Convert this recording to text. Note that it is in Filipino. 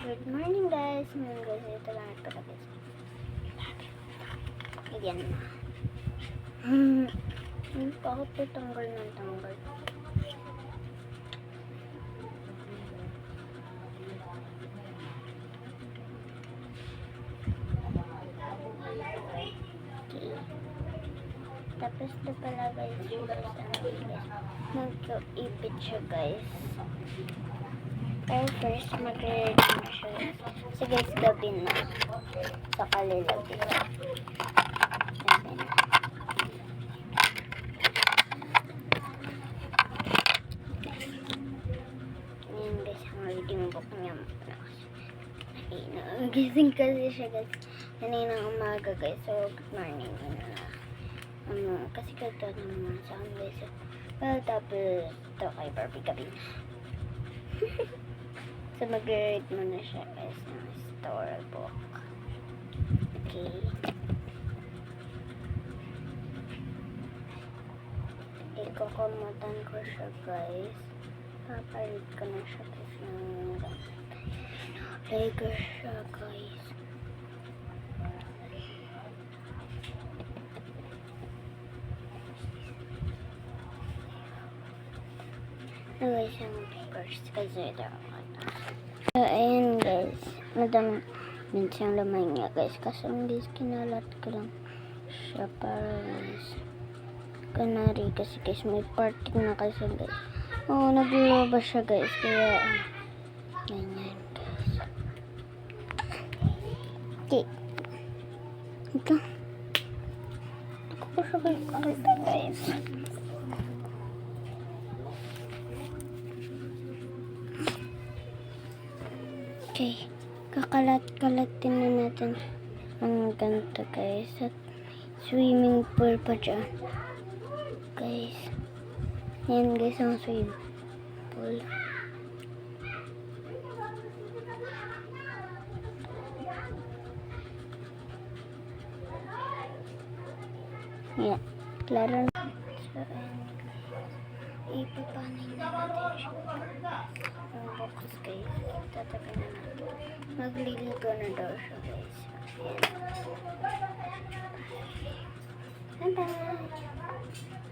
Good morning guys. Ngayon guys, ito lang ito na guys. Ayan na. Bakit ito tanggal ng tanggal? Okay. Tapos ito pala guys, mag-ipit siya guys. Pero first, mag-ready na siya. So guys, gabi na. Saka lalagyan. Gabi na. Ayan guys, ang reading book niya. Nagising kasi siya guys. Kaninang umaga guys. So, good morning. Kasi kagto naman sa akin guys. Well, tapos ito kay Barbie gabi na. So, mag-read mo na siya guys ng storybook. Okay. Ikukomutan ko siya guys. Papalit ko na siya guys ng Lego siya guys. Guys, yung papers kasi ito ako. So, ayan guys. Madami minsan laman niya guys. Kasi guys, kinalat ko lang siya para guys. Kanari kasi guys, may party na kasi guys. Oo, naglulaba siya guys. Kaya, ganyan guys. Okay. Ito. Ito ko siya guys. Okay, kakalat-kalatin na natin ang ganito guys. At swimming pool pa dyan. Guys. Yan guys ang swimming pool. Yan. Klaro na. So, ipapanin na natin siya. Ang box guys. Tatapin na natin. Magliligo na daw siya guys. Ayan. Bye-bye!